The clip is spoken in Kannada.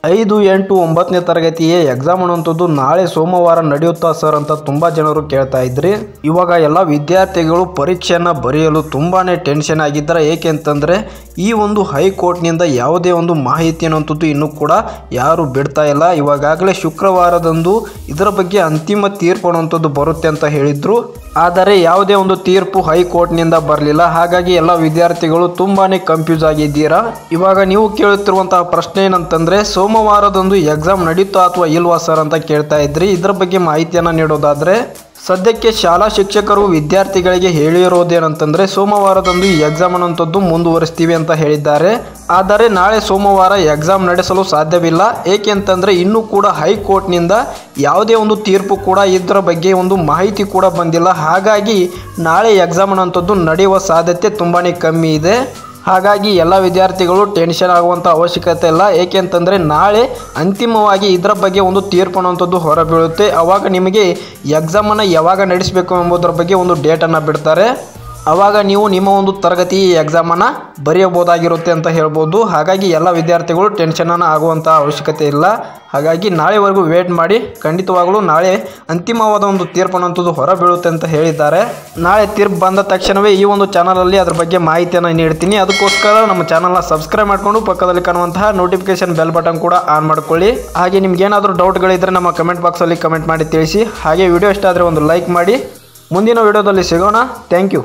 5, 8, 9ನೇ ತರಗತಿಯ ಎಕ್ಸಾಮ್ ಅನ್ನುವಂಥದ್ದು ನಾಳೆ ಸೋಮವಾರ ನಡೆಯುತ್ತಾ ಸರ್ ಅಂತ ತುಂಬ ಜನರು ಕೇಳ್ತಾ ಇದ್ರಿ. ಇವಾಗ ಎಲ್ಲ ವಿದ್ಯಾರ್ಥಿಗಳು ಪರೀಕ್ಷೆಯನ್ನು ಬರೆಯಲು ತುಂಬಾ ಟೆನ್ಷನ್ ಆಗಿದ್ದಾರೆ. ಏಕೆ ಅಂತಂದರೆ ಈ ಒಂದು ಹೈಕೋರ್ಟ್ನಿಂದ ಯಾವುದೇ ಒಂದು ಮಾಹಿತಿ ಅನ್ನುವಂಥದ್ದು ಇನ್ನೂ ಕೂಡ ಯಾರು ಬಿಡ್ತಾ ಇಲ್ಲ. ಇವಾಗಲೇ ಶುಕ್ರವಾರದಂದು ಇದರ ಬಗ್ಗೆ ಅಂತಿಮ ತೀರ್ಪು ಅನ್ನುವಂಥದ್ದು ಬರುತ್ತೆ ಅಂತ ಹೇಳಿದ್ರು. ಆದರೆ ಯಾವುದೇ ಒಂದು ತೀರ್ಪು ಹೈಕೋರ್ಟ್ನಿಂದ ಬರಲಿಲ್ಲ. ಹಾಗಾಗಿ ಎಲ್ಲ ವಿದ್ಯಾರ್ಥಿಗಳು ತುಂಬಾ ಕನ್ಫ್ಯೂಸ್ ಆಗಿದ್ದೀರಾ. ಇವಾಗ ನೀವು ಕೇಳುತ್ತಿರುವಂತಹ ಪ್ರಶ್ನೆ ಏನಂತಂದರೆ ಸೋಮವಾರದಂದು ಎಕ್ಸಾಮ್ ನಡೀತಾ ಅಥವಾ ಇಲ್ವಾ ಸರ್ ಅಂತ ಕೇಳ್ತಾ ಇದ್ರಿ. ಇದರ ಬಗ್ಗೆ ಮಾಹಿತಿಯನ್ನು ನೀಡೋದಾದರೆ ಸದ್ಯಕ್ಕೆ ಶಾಲಾ ಶಿಕ್ಷಕರು ವಿದ್ಯಾರ್ಥಿಗಳಿಗೆ ಹೇಳಿರೋದೇನಂತಂದರೆ ಸೋಮವಾರದಂದು ಈ ಎಕ್ಸಾಮ್ ಅನ್ನುವಂಥದ್ದು ಮುಂದುವರಿಸ್ತೀವಿ ಅಂತ ಹೇಳಿದ್ದಾರೆ. ಆದರೆ ನಾಳೆ ಸೋಮವಾರ ಎಕ್ಸಾಮ್ ನಡೆಸಲು ಸಾಧ್ಯವಿಲ್ಲ. ಏಕೆ ಅಂತಂದರೆ ಇನ್ನೂ ಕೂಡ ಹೈಕೋರ್ಟ್ನಿಂದ ಯಾವುದೇ ಒಂದು ತೀರ್ಪು ಕೂಡ ಇದರ ಬಗ್ಗೆ ಒಂದು ಮಾಹಿತಿ ಕೂಡ ಬಂದಿಲ್ಲ. ಹಾಗಾಗಿ ನಾಳೆ ಎಕ್ಸಾಮ್ ಅನ್ನುವಂಥದ್ದು ನಡೆಯುವ ಸಾಧ್ಯತೆ ತುಂಬಾ ಕಮ್ಮಿ ಇದೆ. ಹಾಗಾಗಿ ಎಲ್ಲ ವಿದ್ಯಾರ್ಥಿಗಳು ಟೆನ್ಷನ್ ಆಗುವಂಥ ಅವಶ್ಯಕತೆ ಇಲ್ಲ. ಏಕೆಂತಂದರೆ ನಾಳೆ ಅಂತಿಮವಾಗಿ ಇದರ ಬಗ್ಗೆ ಒಂದು ತೀರ್ಪು ಅನ್ನುವಂಥದ್ದು ಹೊರಬೀಳುತ್ತೆ. ಆವಾಗ ನಿಮಗೆ ಎಕ್ಸಾಮನ್ನು ಯಾವಾಗ ನಡೆಸಬೇಕು ಎಂಬುದರ ಬಗ್ಗೆ ಒಂದು ಡೇಟನ್ನು ಬಿಡ್ತಾರೆ. ಆವಾಗ ನೀವು ನಿಮ್ಮ ಒಂದು ತರಗತಿ ಎಕ್ಸಾಮನ್ನು ಬರೆಯಬಹುದಾಗಿರುತ್ತೆ ಅಂತ ಹೇಳ್ಬೋದು. ಹಾಗಾಗಿ ಎಲ್ಲ ವಿದ್ಯಾರ್ಥಿಗಳು ಟೆನ್ಷನನ್ನು ಆಗುವಂಥ ಅವಶ್ಯಕತೆ ಇಲ್ಲ. ಹಾಗಾಗಿ ನಾಳೆವರೆಗೂ ವೇಟ್ ಮಾಡಿ. ಖಂಡಿತವಾಗಲೂ ನಾಳೆ ಅಂತಿಮವಾದ ಒಂದು ತೀರ್ಪು ಅನ್ನುವಂಥದ್ದು ಹೊರಬೀಳುತ್ತೆ ಅಂತ ಹೇಳಿದ್ದಾರೆ. ನಾಳೆ ತೀರ್ಪು ಬಂದ ತಕ್ಷಣವೇ ಈ ಒಂದು ಚಾನಲಲ್ಲಿ ಅದ್ರ ಬಗ್ಗೆ ಮಾಹಿತಿಯನ್ನು ನೀಡ್ತೀನಿ. ಅದಕ್ಕೋಸ್ಕರ ನಮ್ಮ ಚಾನಲ್ನ ಸಬ್ಸ್ಕ್ರೈಬ್ ಮಾಡಿಕೊಂಡು ಪಕ್ಕದಲ್ಲಿ ಕಾಣುವಂತಹ ನೋಟಿಫಿಕೇಶನ್ ಬೆಲ್ ಬಟನ್ ಕೂಡ ಆನ್ ಮಾಡ್ಕೊಳ್ಳಿ. ಹಾಗೆ ನಿಮ್ಗೇನಾದರೂ ಡೌಟ್ಗಳಿದ್ದರೆ ನಮ್ಮ ಕಮೆಂಟ್ ಬಾಕ್ಸಲ್ಲಿ ಕಮೆಂಟ್ ಮಾಡಿ ತಿಳಿಸಿ. ಹಾಗೆ ವಿಡಿಯೋ ಇಷ್ಟ ಆದರೆ ಒಂದು ಲೈಕ್ ಮಾಡಿ. ಮುಂದಿನ ವಿಡಿಯೋದಲ್ಲಿ ಸಿಗೋಣ. Thank you.